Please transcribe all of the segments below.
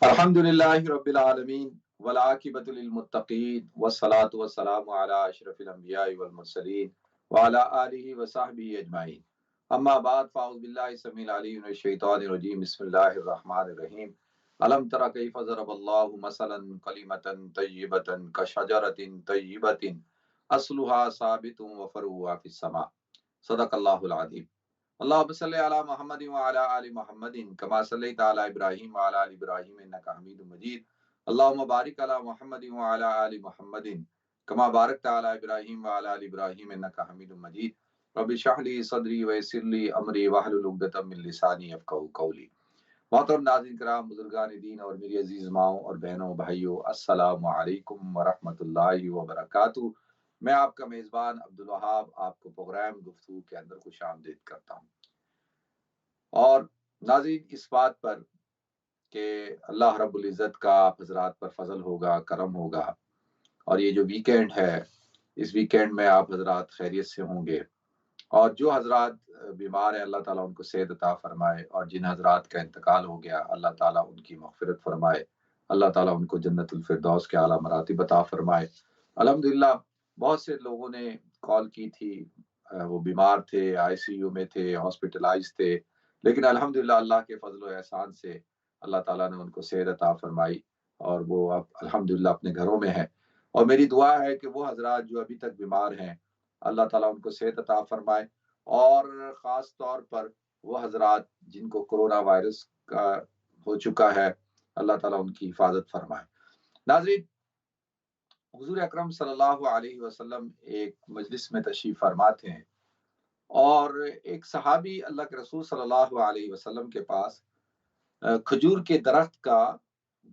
الحمدللہ رب العالمین والعاقبۃ للمتقین والصلاة والسلام علی اشرف الانبیاء والمرسلین وعلی آلہ وصحبہ اجمعین اما بعد فاعوذ باللہ السمیع العلیم من الشیطان الرجیم بسم اللہ الرحمن الرحیم الم تر کیف ضرب اللہ مثلا کلمۃ طیبۃ کشجرۃ طیبۃ اصلها ثابت وفرعها فی السماء صدق اللہ العظیم اللهم صل على محمد وعلى آل محمد كما صليت على إبراهيم وعلى آل إبراهيم إنك حميد مجيد اللهم بارك على محمد وعلى آل محمد كما باركت على إبراهيم وعلى آل إبراهيم إنك حميد مجيد رب اشرح لي صدري ويسر لي أمري واحلل عقدة من لساني يفقهوا قولي۔ محترم ناظرین کرام، بزرگان دین اور میری عزیز ماؤں اور بہنوں بھائیوں، السلام علیکم ورحمۃ اللہ وبرکاتہ۔ میں آپ کا میزبان عبدالوہاب آپ کو پروگرام گفتگو کے اندر خوش آمدید کرتا ہوں۔ اور ناظرین، اس بات پر کہ اللہ رب العزت کا آپ حضرات پر فضل ہوگا، کرم ہوگا، اور یہ جو ویکینڈ ہے اس ویکینڈ میں آپ حضرات خیریت سے ہوں گے، اور جو حضرات بیمار ہیں اللہ تعالیٰ ان کو صحت عطا فرمائے، اور جن حضرات کا انتقال ہو گیا اللہ تعالیٰ ان کی مغفرت فرمائے، اللہ تعالیٰ ان کو جنت الفردوس کے اعلیٰ مراتب عطا فرمائے۔ الحمدللہ بہت سے لوگوں نے کال کی تھی، وہ بیمار تھے، آئی سی یو میں تھے، ہاسپٹلائز تھے، لیکن الحمدللہ اللہ کے فضل و احسان سے اللہ تعالیٰ نے ان کو صحت عطا فرمائی، اور وہ اب الحمدللہ اپنے گھروں میں ہیں۔ اور میری دعا ہے کہ وہ حضرات جو ابھی تک بیمار ہیں اللہ تعالیٰ ان کو صحت عطا فرمائے، اور خاص طور پر وہ حضرات جن کو کرونا وائرس کا ہو چکا ہے اللہ تعالیٰ ان کی حفاظت فرمائے۔ ناظرین، حضور اکرم صلی اللہ علیہ وسلم ایک مجلس میں تشریف فرما تھے، اور ایک صحابی اللہ کے رسول صلی اللہ علیہ وسلم کے پاس کھجور کے درخت کا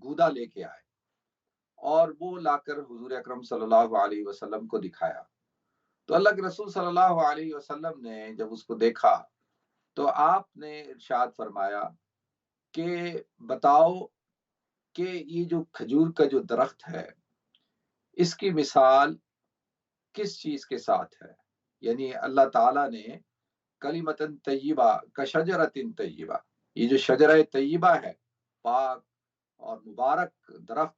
گودا لے کے آئے، اور وہ لا کر حضور اکرم صلی اللہ علیہ وسلم کو دکھایا۔ تو اللہ کے رسول صلی اللہ علیہ وسلم نے جب اس کو دیکھا تو آپ نے ارشاد فرمایا کہ بتاؤ کہ یہ جو کھجور کا جو درخت ہے اس کی مثال کس چیز کے ساتھ ہے؟ یعنی اللہ تعالیٰ نے کلمتن طیبہ کشجرۃ طیبہ، یہ جو شجرہ طیبہ ہے، پاک اور مبارک درخت،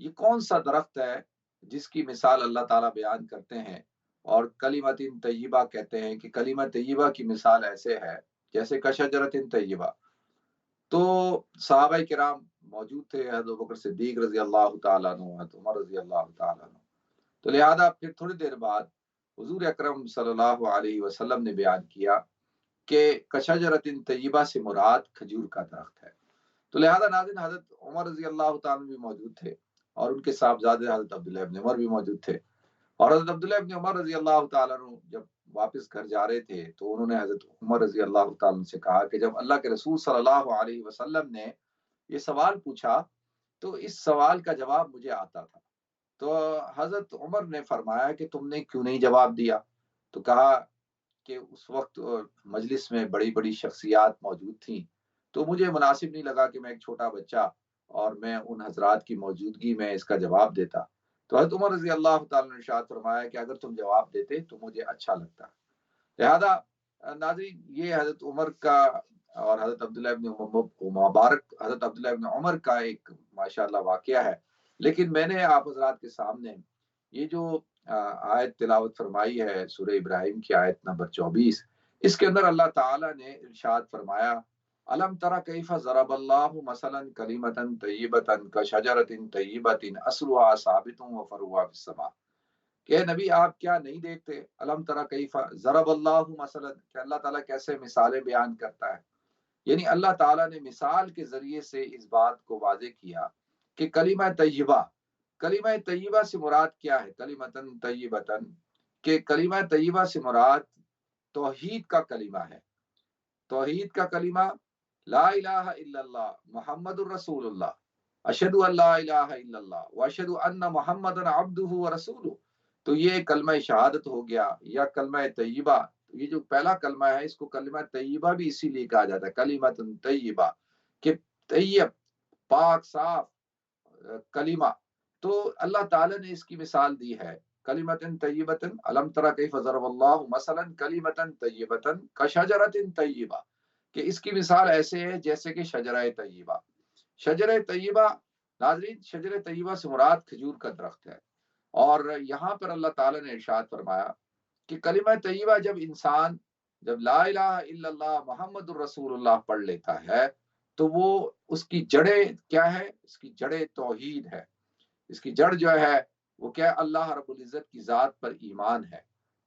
یہ کون سا درخت ہے جس کی مثال اللہ تعالیٰ بیان کرتے ہیں، اور کلمت طیبہ کہتے ہیں کہ کلمہ طیبہ کی مثال ایسے ہے جیسے کشجرۃ طیبہ۔ تو صحابہ کرام موجود تھے، حضرت ابوبکر صدیق رضی اللہ تعالیٰ عنہ، حضرت عمر رضی اللہ تعالیٰ عنہ۔ تو لہذا پھر تھوڑی دیر بعد حضور اکرم صلی اللہ علیہ وسلم نے بیان کیا کہ کشجرۃ طیبہ سے مراد کھجور کا درخت ہے۔ تو لہذا ناظرین، حضرت عمر رضی اللہ تعالیٰ عنہ بھی موجود تھے، اور ان کے صاحبزادے حضرت عبداللہ ابن عمر بھی موجود تھے، اور حضرت عبداللہ ابن عمر رضی اللہ تعالیٰ عنہ جب واپس گھر جا رہے تھے تو انہوں نے حضرت عمر رضی اللہ تعالیٰ عنہ سے کہا کہ جب اللہ کے رسول صلی اللہ علیہ وسلم نے یہ سوال پوچھا تو اس سوال کا جواب مجھے آتا تھا۔ تو حضرت عمر نے فرمایا کہ تم نے کیوں نہیں جواب دیا؟ تو کہا کہ اس وقت مجلس میں بڑی بڑی شخصیات موجود تھیں، تو مجھے مناسب نہیں لگا کہ میں ایک چھوٹا بچہ اور میں ان حضرات کی موجودگی میں اس کا جواب دیتا۔ تو حضرت عمر رضی اللہ تعالیٰ نے ارشاد فرمایا کہ اگر تم جواب دیتے تو مجھے اچھا لگتا۔ لہذا ناظرین، یہ حضرت عمر کا اور حضرت عبداللہ ابن مبارک حضرت عبداللہ ابن عمر کا ایک ماشاءاللہ واقعہ ہے، لیکن میں نے آپ حضرات کے سامنے یہ جو آیت تلاوت فرمائی ہے سورہ ابراہیم کی آیت نمبر 24، اس کے اندر اللہ تعالیٰ نے ارشاد فرمایا الم تر کیف ضرب اللہ مثلا کلمۃ طیبۃ کشجرۃ طیبۃ اصلها ثابت وفرعها فی السماء، کہ نبی آپ کیا نہیں دیکھتے، الم تر کیف ضرب اللہ مثلا، کہ اللہ تعالیٰ کیسے مثالیں بیان کرتا ہے۔ یعنی اللہ تعالیٰ نے مثال کے ذریعے سے اس بات کو واضح کیا کہ کلمہ طیبہ سے مراد کیا ہے، کلمتن طیبتن، کہ کلمہ طیبہ سے مراد توحید کا کلمہ ہے، توحید کا کلمہ، لا الہ الا اللہ محمد الرسول اللہ، اشہد ان لا الہ الا اللہ واشہد ان محمد عبدہ ورسولہ۔ تو یہ کلمہ شہادت ہو گیا یا کلمہ طیبہ۔ یہ جو پہلا کلمہ ہے اس کو کلمہ طیبہ بھی اسی لیے کہا جاتا ہے، کلمۃ طیبہ، کہ طیب، پاک، صاف کلمہ۔ تو اللہ تعالیٰ نے اس کی مثال دی ہے کلمۃ طیبۃ، الم تر کیف ضرب اللہ مثلا کلمۃ طیبۃ کشجرۃ طیبہ، کہ اس کی مثال ایسے ہے جیسے کہ شجرہ طیبہ۔ شجر طیبہ، ناظرین شجر طیبہ سے مراد کھجور کا درخت ہے۔ اور یہاں پر اللہ تعالیٰ نے ارشاد فرمایا کہ کلمہ طیبہ جب لا الہ الا اللہ محمد الرسول اللہ پڑھ لیتا ہے تو وہ اس کی جڑیں کیا ہے؟ اس کی جڑیں توحید ہے۔ اس کی جڑ جو ہے وہ کیا ہے؟ اللہ رب العزت کی ذات پر ایمان ہے،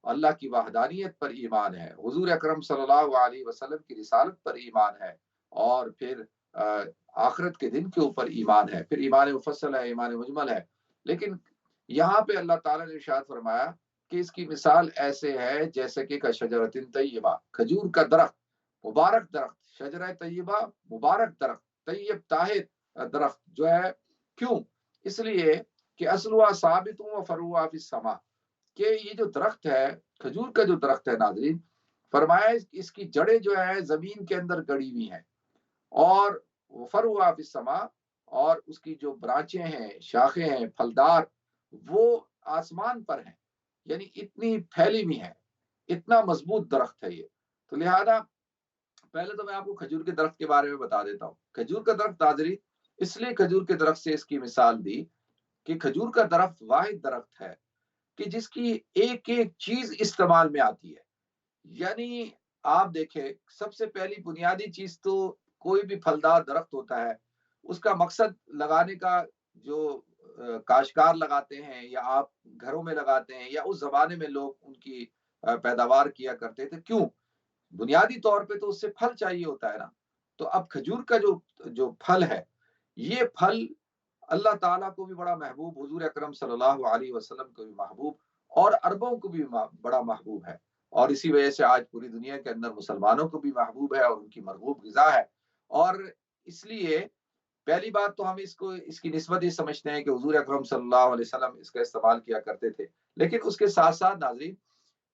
اللہ کی وحدانیت پر ایمان ہے، حضور اکرم صلی اللہ علیہ وسلم کی رسالت پر ایمان ہے، اور پھر آخرت کے دن کے اوپر ایمان ہے، پھر ایمان مفصل ہے، ایمان مجمل ہے۔ لیکن یہاں پہ اللہ تعالیٰ نے ارشاد فرمایا کہ اس کی مثال ایسے ہے جیسے کہ کشجرۃ طیبہ، کھجور کا درخت، مبارک درخت، شجرہ طیبہ مبارک درخت، طیب طاہر درخت جو ہے۔ کیوں؟ اس لیے کہ اصلها ثابت و فروعها فی السماء، کہ یہ جو درخت ہے، کھجور کا جو درخت ہے ناظرین، فرمایا اس کی جڑیں جو ہے زمین کے اندر گڑی ہوئی ہیں، اور فروعها فی السماء، اور اس کی جو برانچیں ہیں، شاخیں ہیں، پھلدار، وہ آسمان پر ہیں، یعنی اتنی پھیلی ہوئی ہیں، اتنا مضبوط درخت ہے یہ۔ تو لہذا پہلے تو میں آپ کو کھجور کے درخت کے بارے میں بتا دیتا ہوں۔ کھجور کا درخت ناظرین اس لیے کھجور کے درخت سے اس کی مثال دی کہ کھجور کا درخت واحد درخت ہے کہ جس کی ایک ایک چیز استعمال میں آتی ہے۔ یعنی آپ دیکھیں، سب سے پہلی بنیادی چیز تو کوئی بھی پھلدار درخت ہوتا ہے، اس کا مقصد لگانے کا جو کاشتکار لگاتے ہیں یا آپ گھروں میں لگاتے ہیں یا اس زمانے میں لوگ ان کی پیداوار کیا کرتے تھے، کیوں؟ بنیادی طور پہ تو اس سے پھل چاہیے ہوتا ہے نا۔ تو اب کھجور کا جو پھل ہے، یہ پھل اللہ تعالیٰ کو بھی بڑا محبوب، حضور اکرم صلی اللہ علیہ وسلم کو بھی محبوب، اور عربوں کو بھی بڑا محبوب ہے، اور اسی وجہ سے آج پوری دنیا کے اندر مسلمانوں کو بھی محبوب ہے اور ان کی مرغوب غذا ہے۔ اور اس لیے پہلی بات تو ہم اس کی نسبت یہ سمجھتے ہیں کہ حضور اکرم صلی اللہ علیہ وسلم اس کا استعمال کیا کرتے تھے، لیکن اس کے ساتھ ساتھ ناظرین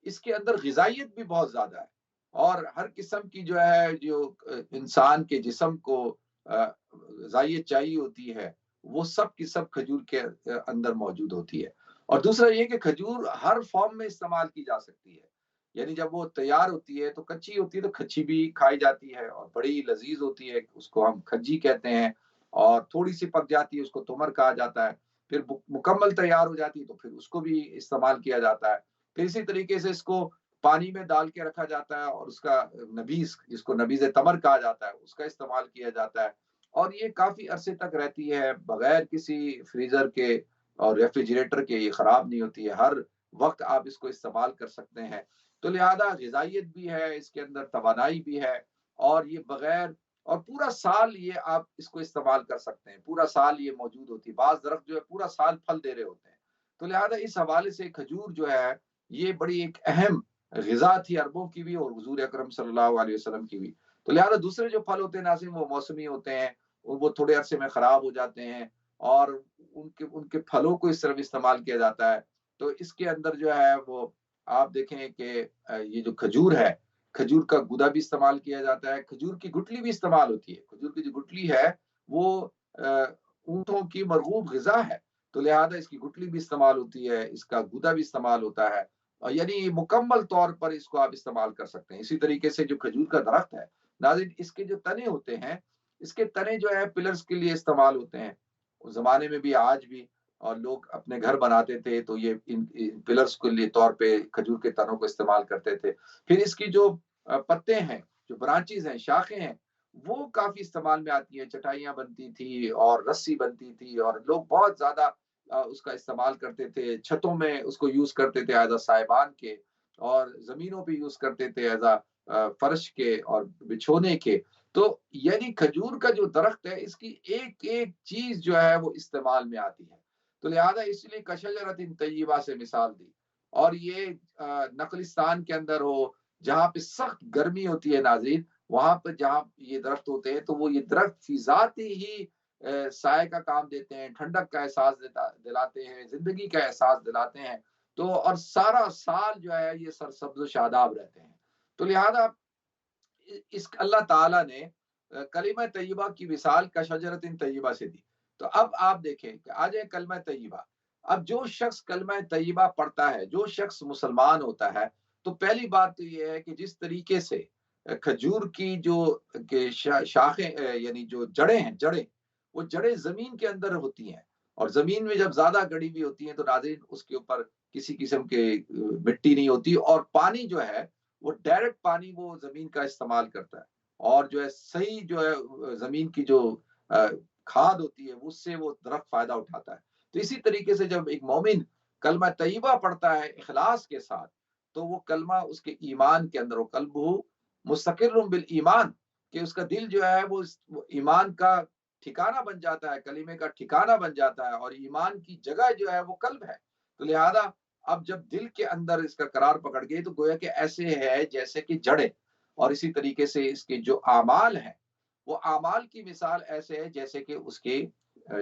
اس کے اندر غذائیت بھی بہت زیادہ ہے، اور ہر قسم کی جو ہے جو انسان کے جسم کو غذائیت چاہیے ہوتی ہے، وہ سب کی سب کھجور کے اندر موجود ہوتی ہے۔ اور دوسرا یہ کہ کھجور ہر فارم میں استعمال کی جا سکتی ہے، یعنی جب وہ تیار ہوتی ہے تو کچی ہوتی ہے تو کچی بھی کھائی جاتی ہے اور بڑی لذیذ ہوتی ہے، اس کو ہم کھجی کہتے ہیں، اور تھوڑی سی پک جاتی ہے اس کو تمر کہا جاتا ہے، پھر مکمل تیار ہو جاتی ہے تو پھر اس کو بھی استعمال کیا جاتا ہے۔ پھر اسی طریقے سے اس کو پانی میں ڈال کے رکھا جاتا ہے اور اس کا نبیذ، جس کو نبیذ تمر کہا جاتا ہے، اس کا استعمال کیا جاتا ہے، اور یہ کافی عرصے تک رہتی ہے بغیر کسی فریزر کے اور ریفریجریٹر کے، یہ خراب نہیں ہوتی ہے، ہر وقت آپ اس کو استعمال کر سکتے ہیں۔ تو لہذا غذائیت بھی ہے اس کے اندر، توانائی بھی ہے، اور یہ بغیر، اور پورا سال یہ آپ اس کو استعمال کر سکتے ہیں، پورا سال یہ موجود ہوتی ہے، بعض درخت جو ہے پورا سال پھل دے رہے ہوتے ہیں۔ تو لہذا اس حوالے سے کھجور جو ہے یہ بڑی ایک اہم غذا تھی عربوں کی بھی اور حضور اکرم صلی اللہ علیہ وسلم کی بھی۔ تو لہذا دوسرے جو پھل ہوتے ہیں ناظرین وہ موسمی ہوتے ہیں، وہ تھوڑے عرصے میں خراب ہو جاتے ہیں، اور ان کے پھلوں کو اس طرح استعمال کیا جاتا ہے۔ تو اس کے اندر جو ہے وہ آپ دیکھیں کہ یہ جو کھجور ہے، کھجور کا گودا بھی استعمال کیا جاتا ہے، کھجور کی گٹلی بھی استعمال ہوتی ہے۔ کھجور کی جو گٹلی ہے وہ اونٹوں کی مرغوب غذا ہے، تو لہذا اس کی گٹلی بھی استعمال ہوتی ہے، اس کا گودا بھی استعمال ہوتا ہے، یعنی مکمل طور پر اس کو آپ استعمال کر سکتے ہیں۔ اسی طریقے سے جو کھجور کا درخت ہے ناظرین، اس کے جو تنے ہوتے ہیں، اس کے تنے جو ہے پلرز کے لیے استعمال ہوتے ہیں، اس زمانے میں بھی آج بھی، اور لوگ اپنے گھر بناتے تھے تو یہ ان پلرز کے لیے طور پہ کھجور کے تنوں کو استعمال کرتے تھے۔ پھر اس کی جو پتے ہیں، جو برانچیز ہیں، شاخیں ہیں، وہ کافی استعمال میں آتی ہیں، چٹائیاں بنتی تھی اور رسی بنتی تھی، اور لوگ بہت زیادہ اس کا استعمال کرتے تھے، چھتوں میں اس کو یوز کرتے تھے ایز اے سائبان کے، اور زمینوں پہ یوز کرتے تھے ایز اے فرش کے اور بچھونے کے۔ تو یعنی کھجور کا جو درخت ہے اس کی ایک ایک چیز جو ہے وہ استعمال میں آتی ہے۔ تو لہذا اس لیے کشجرۃ طیبہ سے مثال دی، اور یہ نقلستان کے اندر ہو جہاں پہ سخت گرمی ہوتی ہے ناظرین، وہاں پہ جہاں یہ درخت ہوتے ہیں تو وہ یہ درخت فی ذاتی ہی سائے کا کام دیتے ہیں، ٹھنڈک کا احساس دلاتے ہیں، زندگی کا احساس دلاتے ہیں، تو اور سارا سال جو ہے یہ سرسبز و شاداب رہتے ہیں۔ تو لہذا اس اللہ تعالیٰ نے کلمہ طیبہ کی مثال کشجرۃ طیبہ سے دی۔ تو اب آپ دیکھیں کہ آ جائے کلمہ طیبہ، اب جو شخص کلمہ طیبہ پڑھتا ہے، جو شخص مسلمان ہوتا ہے، تو پہلی بات تو یہ ہے کہ جس طریقے سے کھجور کی جو شاخیں یعنی جو جڑیں ہیں، وہ جڑیں زمین کے اندر ہوتی ہیں، اور زمین میں جب زیادہ گڑی ہوئی ہوتی ہیں تو ناظرین اس کے اوپر کسی قسم کے مٹی نہیں ہوتی، اور پانی جو ہے وہ ڈائریکٹ پانی وہ زمین کا استعمال کرتا ہے، اور جو ہے صحیح جو ہے زمین کی جو کھاد ہوتی ہے اس سے وہ درخت فائدہ اٹھاتا ہے۔ تو اسی طریقے سے جب ایک مومن کلمہ طیبہ پڑھتا ہے اخلاص کے ساتھ، تو وہ کلمہ اس کے ایمان کے اندر، وہ قلبہ مستقر بالایمان، کہ اس کا دل جو ہے وہ ایمان کا ٹھکانہ بن جاتا ہے، کلمے کا ٹھکانہ بن جاتا ہے، اور ایمان کی جگہ جو ہے وہ قلب ہے۔ تو لہذا اب جب دل کے اندر اس کا قرار پکڑ گئی تو گویا کہ ایسے ہے جیسے کہ جڑیں، اور اسی طریقے سے اس کے جو اعمال ہیں وہ اعمال کی مثال ایسے ہے جیسے کہ اس کے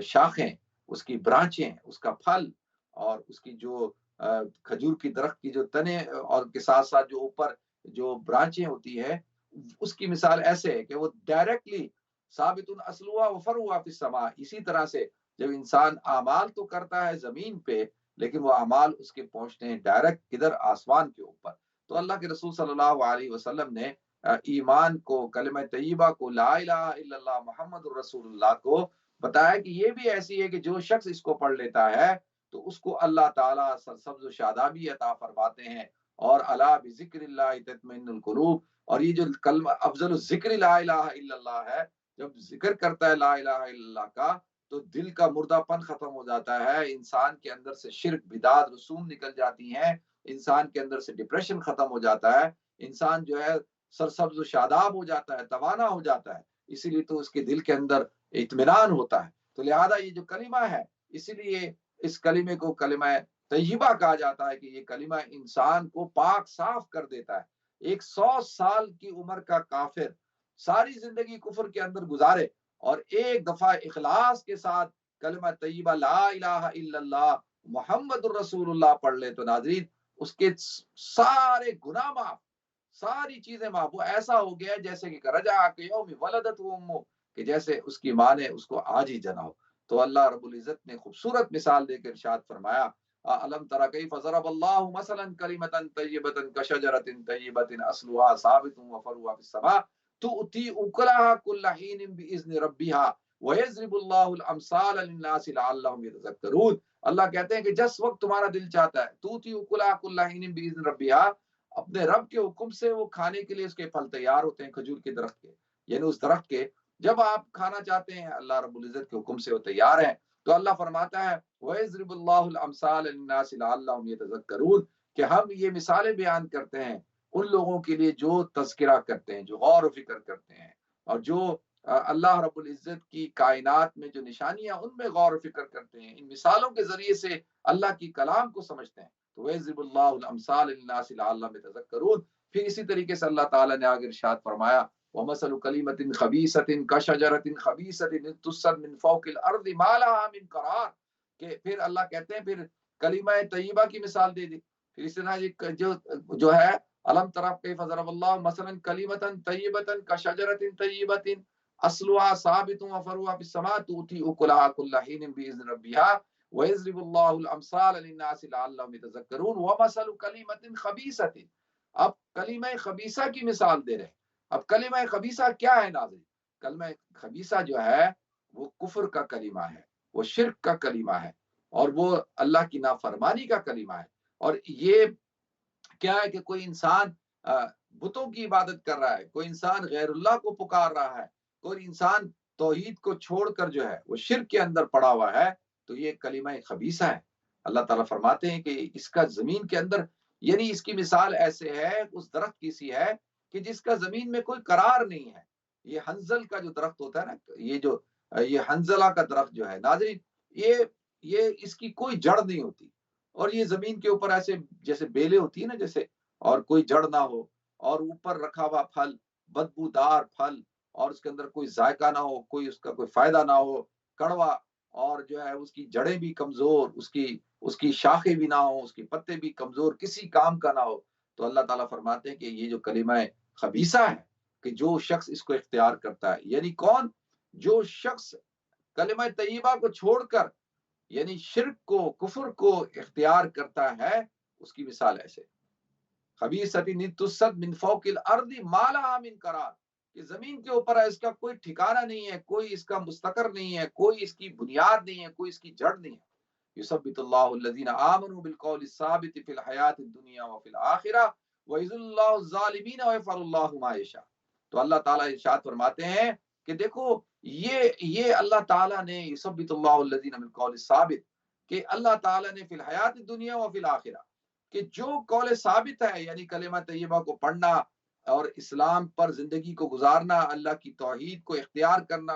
شاخیں، اس کی برانچیں، اس کا پھل، اور اس کی جو کھجور کی درخت کی جو تنے اور کے ساتھ ساتھ جو اوپر جو برانچیں ہوتی ہے، اس کی مثال ایسے ہے کہ وہ ڈائریکٹلی ثابت اصلها وفرعها فی السماء۔ اسی طرح سے جب انسان اعمال تو کرتا ہے زمین پہ، لیکن وہ اعمال اس کے پہنچتے ہیں ڈائریکٹ کدھر؟ آسمان کے اوپر۔ تو اللہ کے رسول صلی اللہ علیہ وسلم نے ایمان کو، کلمہ طیبہ کو، لا الہ الا اللہ محمد الرسول اللہ کو بتایا کہ یہ بھی ایسی ہے کہ جو شخص اس کو پڑھ لیتا ہے تو اس کو اللہ تعالیٰ سرسبز و شادابی عطا فرماتے ہیں، اور الا بذکر اللہ تطمئن القلوب۔ اور یہ جو کلمہ افضل الذکر لا الہ الا اللہ ہے، جب ذکر کرتا ہے لا الہ الا اللہ کا تو دل کا مردہ پن ختم ہو جاتا ہے، انسان کے اندر سے شرک، بدعت، رسوم نکل جاتی ہیں، انسان کے اندر سے ڈپریشن ختم ہو جاتا ہے، انسان جو ہے سرسبز و شاداب ہو جاتا ہے، توانا ہو جاتا ہے، اسی لیے تو اس کے دل کے اندر اطمینان ہوتا ہے۔ تو لہذا یہ جو کلمہ ہے، اسی لیے اس کلمے کو کلمہ طیبہ کہا جاتا ہے کہ یہ کلمہ انسان کو پاک صاف کر دیتا ہے۔ 100 سال کی عمر کا کافر ساری زندگی کفر کے اندر گزارے اور ایک دفعہ اخلاص کے ساتھ کلمہ طیبہ لا الہ الا اللہ محمد الرسول اللہ پڑھ لے تو ناظرین اس کے سارے گناہ معاف، ساری چیزیں معاف۔ وہ ایسا ہو گیا جیسے کہ رجع کہ یوم ولدت امہ، کہ جیسے اس کی ماں نے اس کو آج ہی جنا ہو۔ تو اللہ رب العزت نے خوبصورت مثال دے کر ارشاد فرمایا الم تر کیف ضرب اللہ مثلا کلمۃ طیبۃ کشجرۃ طیبۃ اصلها ثابت وفرعها في السماء تؤتی اکلها كل حین باذن ربها ويضرب الله الامثال للناس لعلهم يتذكرون۔ اللہ کہتے ہیں کہ جس وقت تمہارا دل چاہتا ہے تؤتی اکلها كل حین باذن ربها، اپنے رب کے حکم سے وہ کھانے کے لیے اس کے پھل تیار ہوتے ہیں، کھجور کے درخت کے، یعنی اس درخت کے جب آپ کھانا چاہتے ہیں اللہ رب العزت کے حکم سے وہ تیار ہیں۔ تو اللہ فرماتا ہے وَيَضْرِبُ اللَّهُ الْأَمْثَالَ لِلنَّاسِ لَعَلَّهُمْ يَتَذَكَّرُونَ، کہ ہم یہ مثالیں بیان کرتے ہیں ان لوگوں کے لیے جو تذکرہ کرتے ہیں، جو غور و فکر کرتے ہیں، اور جو اللہ رب العزت کی کائنات میں جو نشانیاں ان میں غور و فکر کرتے ہیں، ان مثالوں کے ذریعے سے اللہ کی کلام کو سمجھتے ہیں۔ تو وَيَضْرِبُ اللَّهُ الْأَمْثَالَ لِلنَّاسِ لَعَلَّهُمْ يَتَذَكَّرُونَ۔ پھر اسی طریقے سے اللہ تعالیٰ نے آگے ارشاد فرمایا وَمَثَلُ كَلِمَةٍ خَبِيثَةٍ كَشَجَرَةٍ خَبِيثَةٍ اجْتُثَّتْ مِنْ فَوْقِ الْأَرْضِ مَا لَهَا مِنْ قَرَارٍ، کہ پھر اللہ کہتے ہیں پھر کلمہ طیبہ کی مثال دے دی۔ پھر اس طرح جو ہے الم تر کیف ضرب اللہ مثلا کلمۃ طیبۃ کشجرۃ طیبۃ اصلها ثابت وفرعها في السماء تؤتي اکلها كل حین باذن ربها ويضرب الله الامثال للناس لعلهم يتذكرون ومثل كلمۃ خبیثۃ۔ اب کلمہ خبیثہ کی مثال دے رہے۔ اب کلمہ خبیثہ کیا ہے ناظرین؟ کلمہ خبیثہ جو ہے وہ کفر کا کلمہ ہے، وہ شرک کا کلمہ ہے، اور وہ اللہ کی نافرمانی کا کلمہ ہے۔ اور یہ کیا ہے کہ کوئی انسان بتوں کی عبادت کر رہا ہے، کوئی انسان غیر اللہ کو پکار رہا ہے، کوئی انسان توحید کو چھوڑ کر جو ہے وہ شرک کے اندر پڑا ہوا ہے، تو یہ کلمہ خبیثہ ہے۔ اللہ تعالیٰ فرماتے ہیں کہ اس کا زمین کے اندر، یعنی اس کی مثال ایسے ہے اس درخت کی سی ہے کہ جس کا زمین میں کوئی قرار نہیں ہے۔ یہ حنظل کا جو درخت ہوتا ہے نا، یہ حنظلہ کا درخت جو ہے ناظرین، یہ اس کی کوئی جڑ نہیں ہوتی، اور یہ زمین کے اوپر ایسے جیسے بیلیں ہوتی ہیں نا جیسے، اور کوئی جڑ نہ ہو، اور اوپر رکھا ہوا پھل بدبودار پھل، اور اس کے اندر کوئی ذائقہ نہ ہو، کوئی اس کا کوئی فائدہ نہ ہو، کڑوا، اور جو ہے اس کی جڑیں بھی کمزور، اس کی شاخیں بھی نہ ہو، اس کے پتے بھی کمزور، کسی کام کا نہ ہو۔ تو اللہ تعالیٰ فرماتے ہیں کہ یہ جو کلمہ خبیثہ ہے، کہ جو شخص اس کو اختیار کرتا ہے، یعنی کون؟ جو شخص کلمہ طیبہ کو چھوڑ کر یعنی شرک کو، کفر کو اختیار کرتا ہے، اس کی مثال ایسے خبیثۃ اجتثت من فوق الارض ما لها من قرار۔ کہ زمین کے اوپر ہے، اس کا کوئی ٹھکانہ نہیں ہے، کوئی اس کا مستقر نہیں ہے، کوئی اس کی بنیاد نہیں ہے، کوئی اس کی جڑ نہیں ہے۔ یثبت اللہ الذین آمنوا بالقول الثابت فی الحیات الدنیا وفی الآخرہ وَيُذِلُّ اللَّهُ الظَّالِمِينَ وَيَفْعَلُ اللَّهُ مَا يَشَاءُ۔ تو اللہ تعالیٰ ارشاد فرماتے ہیں کہ دیکھو یہ اللہ تعالیٰ نے یثبت اللہ الذین بالقول الثابت، کہ اللہ تعالیٰ نے فی الحیات الدنیا وفی الآخرہ، کہ جو قول ثابت ہے یعنی کلمہ طیبہ کو پڑھنا اور اسلام پر زندگی کو گزارنا، اللہ کی توحید کو اختیار کرنا،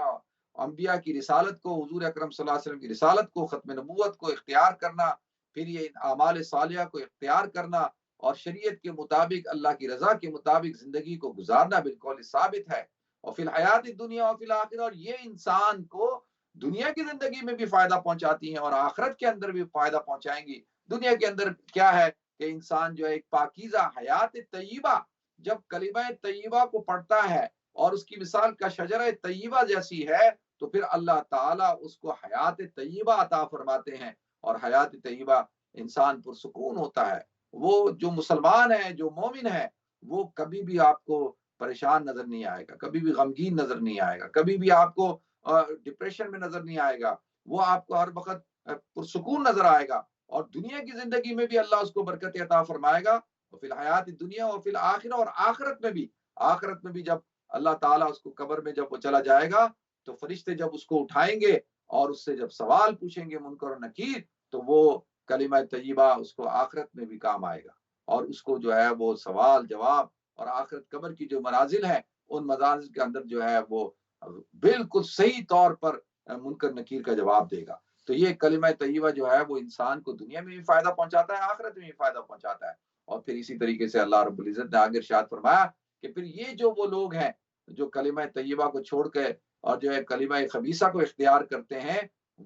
انبیاء کی رسالت کو، حضور اکرم صلی اللہ علیہ وسلم کی رسالت کو، ختم نبوت کو اختیار کرنا، پھر یہ اعمال صالحہ کو اختیار کرنا اور شریعت کے مطابق اللہ کی رضا کے مطابق زندگی کو گزارنا بالقول ثابت ہے۔ اور فی الحیات الدنیا اور فی الآخرہ، اور یہ انسان کو دنیا کی زندگی میں بھی فائدہ پہنچاتی ہیں اور آخرت کے اندر بھی فائدہ پہنچائیں گی۔ دنیا کے اندر کیا ہے کہ انسان جو ہے ایک پاکیزہ حیات طیبہ، جب کلمہ طیبہ کو پڑھتا ہے اور اس کی مثال کا شجرہ طیبہ جیسی ہے، تو پھر اللہ تعالیٰ اس کو حیات طیبہ عطا فرماتے ہیں، اور حیات طیبہ انسان پرسکون ہوتا ہے۔ وہ جو مسلمان ہے، جو مومن ہے، وہ کبھی بھی آپ کو پریشان نظر نہیں آئے گا، کبھی بھی غمگین نظر نہیں آئے گا، کبھی بھی آپ کو ڈپریشن میں نظر نہیں آئے گا، وہ آپ کو ہر وقت پرسکون نظر آئے گا، اور دنیا کی زندگی میں بھی اللہ اس کو برکت عطا فرمائے گا، فی الحیات دنیا اور فی الآخرہ، اور آخرت میں بھی جب اللہ تعالیٰ اس کو قبر میں جب وہ چلا جائے گا تو فرشتے جب اس کو اٹھائیں گے اور اس سے جب سوال پوچھیں گے منکر و نکیر، تو وہ کلمہ طیبہ اس کو آخرت میں بھی کام آئے گا، اور اس کو جو ہے وہ سوال جواب اور آخرت قبر کی جو منازل ہیں ان منازل کے اندر جو ہے وہ بالکل صحیح طور پر منکر نکیر کا جواب دے گا۔ تو یہ کلمہ طیبہ جو ہے وہ انسان کو دنیا میں بھی فائدہ پہنچاتا ہے، آخرت میں بھی فائدہ پہنچاتا ہے۔ اور پھر اسی طریقے سے اللہ رب العزت نے آگے ارشاد فرمایا کہ پھر یہ جو وہ لوگ ہیں جو کلمہ طیبہ کو چھوڑ کے اور جو ہے کلمہ خبیثہ کو اختیار کرتے ہیں،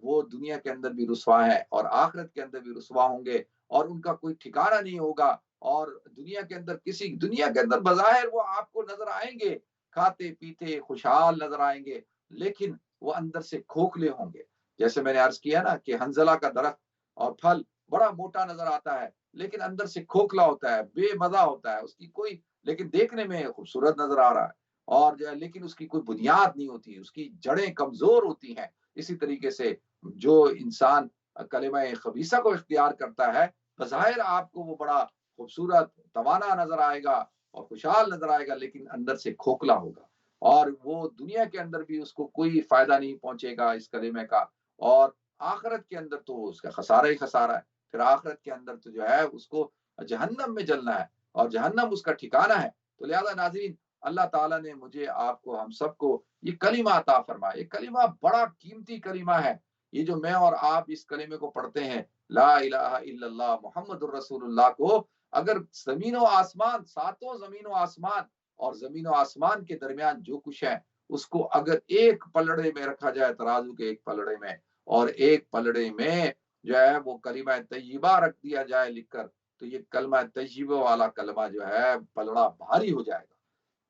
وہ دنیا کے اندر بھی رسوا ہے اور آخرت کے اندر بھی رسوا ہوں گے، اور ان کا کوئی ٹھکانہ نہیں ہوگا۔ اور دنیا کے اندر بظاہر وہ آپ کو نظر آئیں گے، کھاتے پیتے خوشحال نظر آئیں گے، لیکن وہ اندر سے کھوکھلے ہوں گے۔ جیسے میں نے عرض کیا نا کہ حنظلہ کا درخت اور پھل بڑا موٹا نظر آتا ہے، لیکن اندر سے کھوکھلا ہوتا ہے، بے مزہ ہوتا ہے، اس کی کوئی، لیکن دیکھنے میں خوبصورت نظر آ رہا ہے، اور جو ہے لیکن اس کی کوئی بنیاد نہیں ہوتی، اس کی جڑیں کمزور ہوتی ہیں۔ اسی طریقے سے جو انسان کلمہ خبیثہ کو اختیار کرتا ہے، بظاہر آپ کو وہ بڑا خوبصورت توانا نظر آئے گا اور خوشحال نظر آئے گا، لیکن اندر سے کھوکھلا ہوگا، اور وہ دنیا کے اندر بھی اس کو کوئی فائدہ نہیں پہنچے گا اس کلمے کا، اور آخرت کے اندر تو اس کا خسارہ ہی خسارہ ہے۔ پھر آخرت کے اندر تو جو ہے اس کو جہنم میں جلنا ہے، اور جہنم اس کا ٹھکانہ ہے۔ تو لہذا ناظرین، اللہ تعالیٰ نے مجھے، آپ کو، ہم سب کو یہ کلمہ عطا فرمایا۔ یہ کلمہ بڑا قیمتی کلمہ ہے۔ یہ جو میں اور آپ اس کلمے کو پڑھتے ہیں، لا الہ الا اللہ محمد الرسول اللہ کو، اگر زمین و آسمان، ساتوں زمین و آسمان اور زمین و آسمان کے درمیان جو کچھ ہے، اس کو اگر ایک پلڑے میں رکھا جائے، ترازو کے ایک پلڑے میں، اور ایک پلڑے میں جو ہے وہ کلمہ طیبہ رکھ دیا جائے لکھ کر، تو یہ کلمہ طیبہ والا کلمہ جو ہے پلڑا بھاری ہو جائے گا۔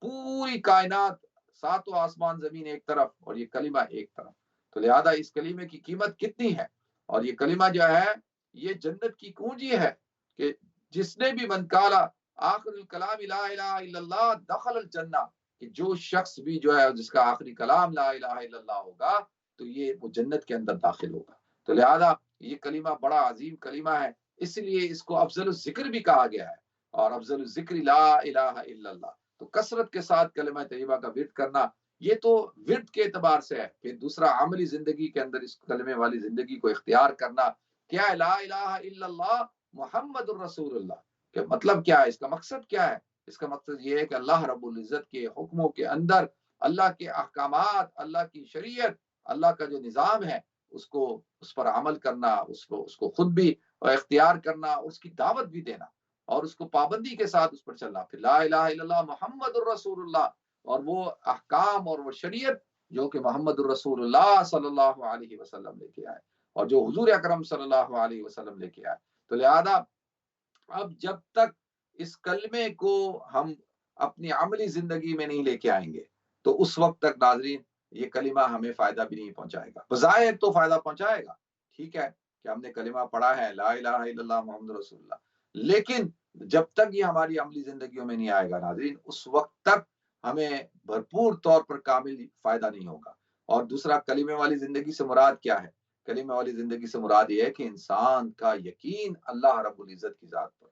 پوری کائنات، ساتوں آسمان زمین ایک طرف اور یہ کلمہ ایک طرف، تو لہذا اس کلمے کی قیمت کتنی ہے۔ اور یہ کلمہ جو ہے یہ جنت کی کنجی ہے، کہ جس نے بھی من کالا آخر الکلام لا الہ الا اللہ دخل الجنہ، کہ جو شخص بھی جو ہے جس کا آخری کلام لا الہ الا اللہ ہوگا تو یہ وہ جنت کے اندر داخل ہوگا۔ تو لہذا یہ کلمہ بڑا عظیم کلمہ ہے، اس لیے اس کو افضل الذکر بھی کہا گیا ہے، اور افضل الذکر لا الہ الا اللہ۔ تو کثرت کے ساتھ کلمہ طیبہ کا ورد کرنا، یہ تو ورد کے اعتبار سے ہے۔ پھر دوسرا عملی زندگی کے اندر اس کلمے والی زندگی کو اختیار کرنا کیا ہے؟ لا الہ الا اللہ محمد الرسول اللہ، کہ مطلب کیا ہے، اس کا مقصد کیا ہے؟ اس کا مقصد یہ ہے کہ اللہ رب العزت کے حکموں کے اندر، اللہ کے احکامات، اللہ کی شریعت، اللہ کا جو نظام ہے، اس پر عمل کرنا، اس کو خود بھی اختیار کرنا، اس کی دعوت بھی دینا، اور اس کو پابندی کے ساتھ اس پر چلنا۔ پھر لا الہ الا اللہ محمد الرسول اللہ، اور وہ احکام اور وہ شریعت جو کہ محمد الرسول اللہ صلی اللہ علیہ وسلم لے کے آئے، اور جو حضور اکرم صلی اللہ علیہ وسلم لے کے آئے۔ تو لہذا اب جب تک اس کلمے کو ہم اپنی عملی زندگی میں نہیں لے کے آئیں گے تو اس وقت تک ناظرین یہ کلمہ ہمیں فائدہ بھی نہیں پہنچائے گا۔ بظاہر تو فائدہ پہنچائے گا، ٹھیک ہے کہ ہم نے کلمہ پڑھا ہے لا الہ الا اللہ محمد رسول اللہ، لیکن جب تک یہ ہماری عملی زندگیوں میں نہیں آئے گا ناظرین، اس وقت تک ہمیں بھرپور طور پر کامل فائدہ نہیں ہوگا۔ اور دوسرا، کلمے والی زندگی سے مراد کیا ہے؟ کلمے والی زندگی سے مراد یہ ہے کہ انسان کا یقین اللہ رب العزت کی ذات پر،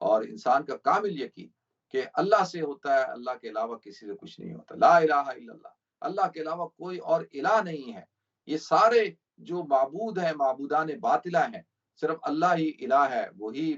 اور انسان کا کامل یقین کہ اللہ سے ہوتا ہے، اللہ کے علاوہ کسی سے کچھ نہیں ہوتا۔ لا الہ الا اللہ، اللہ کے علاوہ کوئی اور الہ نہیں ہے۔ یہ سارے جو معبود ہیں، معبودان باطلہ ہیں، صرف اللہ ہی الہ ہے، وہی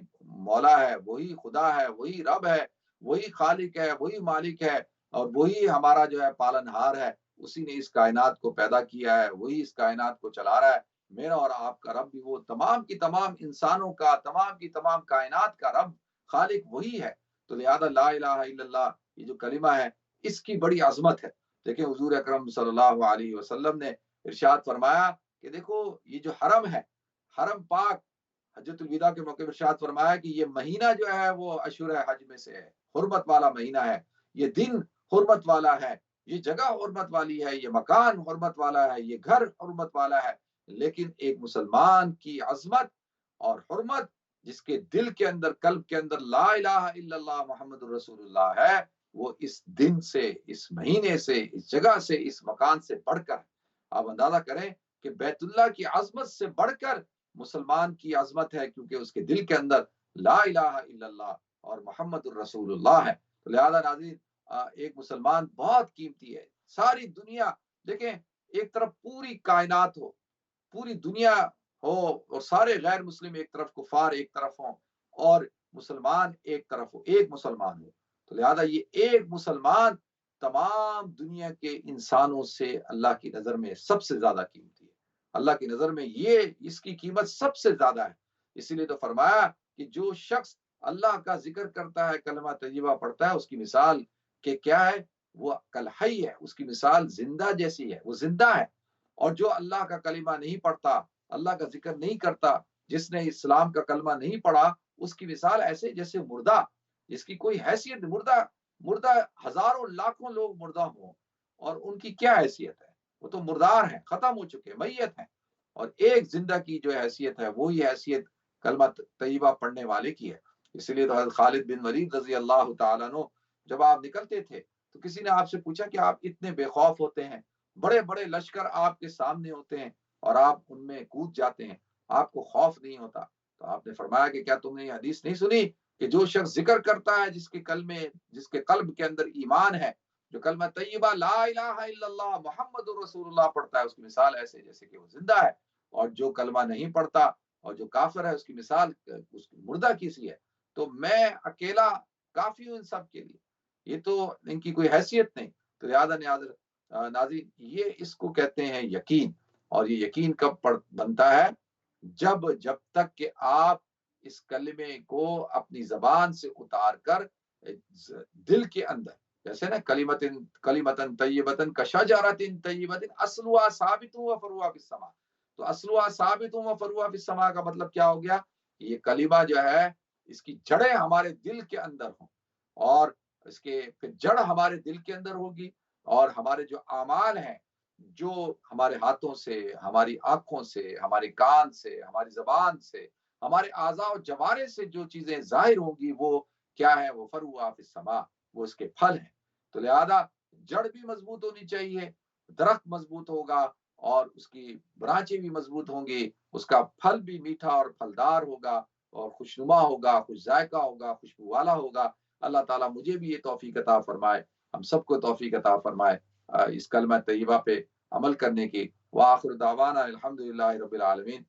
مولا ہے، وہی خدا ہے، وہی رب ہے، وہی خالق ہے، وہی مالک ہے، اور وہی ہمارا جو ہے پالنہار ہے۔ اسی نے اس کائنات کو پیدا کیا ہے، وہی اس کائنات کو چلا رہا ہے۔ میرا اور آپ کا رب بھی وہ تمام کی تمام انسانوں کا، تمام کی تمام کائنات کا رب، خالق وہی ہے۔ تو لہذا لا الہ الا اللہ یہ جو کلمہ ہے، اس کی بڑی عظمت ہے۔ دیکھیں حضور اکرم صلی اللہ علیہ وسلم نے ارشاد فرمایا کہ دیکھو یہ جو حرم ہے، حرم پاک، حجۃ الوداع کے موقع پر ارشاد فرمایا کہ یہ مہینہ جو ہے وہ اشہر حج میں سے ہے، حرمت والا مہینہ ہے، یہ دن حرمت والا ہے، یہ جگہ حرمت والی ہے، یہ مکان حرمت والا ہے، یہ گھر حرمت والا ہے۔ لیکن ایک مسلمان کی عظمت اور حرمت، جس کے دل کے اندر، قلب کے اندر لا الہ الا اللہ محمد الرسول اللہ ہے، وہ اس دن سے، اس مہینے سے، اس جگہ سے، اس مکان سے بڑھ کر، آپ اندازہ کریں کہ بیت اللہ کی عظمت سے بڑھ کر مسلمان کی عظمت ہے، کیونکہ اس کے دل کے اندر لا الہ الا اللہ اور محمد الرسول اللہ ہے۔ تو لہذا ناظرین، ایک مسلمان بہت قیمتی ہے۔ ساری دنیا دیکھیں، ایک طرف پوری کائنات ہو، پوری دنیا ہو، اور سارے غیر مسلم ایک طرف، کفار ایک طرف ہوں، اور مسلمان ایک طرف ہو، ایک مسلمان ہو، تو لہذا یہ ایک مسلمان تمام دنیا کے انسانوں سے اللہ کی نظر میں سب سے زیادہ قیمتی ہے۔ اللہ کی نظر میں یہ، اس کی قیمت سب سے زیادہ ہے۔ اسی لیے تو فرمایا کہ جو شخص اللہ کا ذکر کرتا ہے، کلمہ طیبہ پڑھتا ہے، اس کی مثال کہ کیا ہے، وہ کالحی ہے، اس کی مثال زندہ جیسی ہے، وہ زندہ ہے۔ اور جو اللہ کا کلمہ نہیں پڑھتا، اللہ کا ذکر نہیں کرتا، جس نے اسلام کا کلمہ نہیں پڑھا، اس کی مثال ایسے جیسے مردہ، جس کی کوئی حیثیت، مردہ ہزاروں لاکھوں لوگ مردہ ہوں، اور ان کی کیا حیثیت ہے؟ وہ تو مردار ہیں، ختم ہو چکے، میت ہیں۔ اور ایک زندہ کی جو حیثیت ہے، وہی حیثیت کلمہ طیبہ پڑھنے والے کی ہے۔ اس لیے تو حضرت خالد بن ولید رضی اللہ تعالیٰ عنہ، جب آپ نکلتے تھے تو کسی نے آپ سے پوچھا کہ آپ اتنے بے خوف ہوتے ہیں، بڑے بڑے لشکر آپ کے سامنے ہوتے ہیں اور آپ ان میں کود جاتے ہیں، آپ کو خوف نہیں ہوتا؟ تو آپ نے فرمایا کہ کیا تم نے یہ حدیث نہیں سنی کہ جو شخص ذکر کرتا ہے، جس کے قلب کے اندر ایمان ہے، جو کلمہ طیبہ لا الہ الا اللہ محمد الرسول اللہ پڑھتا ہے، اس کی مثال ایسے جیسے کہ وہ زندہ ہے۔ اور جو کلمہ نہیں پڑھتا اور جو کافر ہے، اس کی مثال اس کی مردہ کی سی ہے۔ تو میں اکیلا کافی ہوں ان سب کے لیے، یہ تو ان کی کوئی حیثیت نہیں۔ تو لہٰذا ناظرین، یہ اس کو کہتے ہیں یقین۔ اور یہ یقین کب بنتا ہے؟ جب تک کہ آپ اس کلمے کو اپنی زبان سے اتار کر دل کے اندر، جیسے نا کلیمتن طیبتن کشجرۃ طیبۃ اصلها ثابت و فروعها فی السماء۔ تو اصلها ثابت و فروعها فی السماء کا مطلب کیا ہو گیا؟ یہ کلمہ جو ہے، اس کی جڑیں ہمارے دل کے اندر ہوں، اور اس کے پھر جڑ ہمارے دل کے اندر ہوگی، اور ہمارے جو اعمال ہیں، جو ہمارے ہاتھوں سے، ہماری آنکھوں سے، ہمارے کان سے، ہماری زبان سے، ہمارے اعضاء و جوارح سے جو چیزیں ظاہر ہوں گی، وہ کیا ہے؟ وہ فروع فی السماء، وہ اس کے پھل ہیں۔ تو لہذا جڑ بھی مضبوط ہونی چاہیے، درخت مضبوط ہوگا، اور اس کی برانچیں بھی مضبوط ہوں گی، اس کا پھل بھی میٹھا اور پھلدار ہوگا، اور خوشنما ہوگا، خوش ذائقہ ہوگا، خوشبو والا ہوگا۔ اللہ تعالیٰ مجھے بھی یہ توفیق عطا فرمائے، ہم سب کو توفیق عطا فرمائے اس کلمہ طیبہ پہ عمل کرنے کی۔ وآخر دعوانا الحمدللہ رب العالمین۔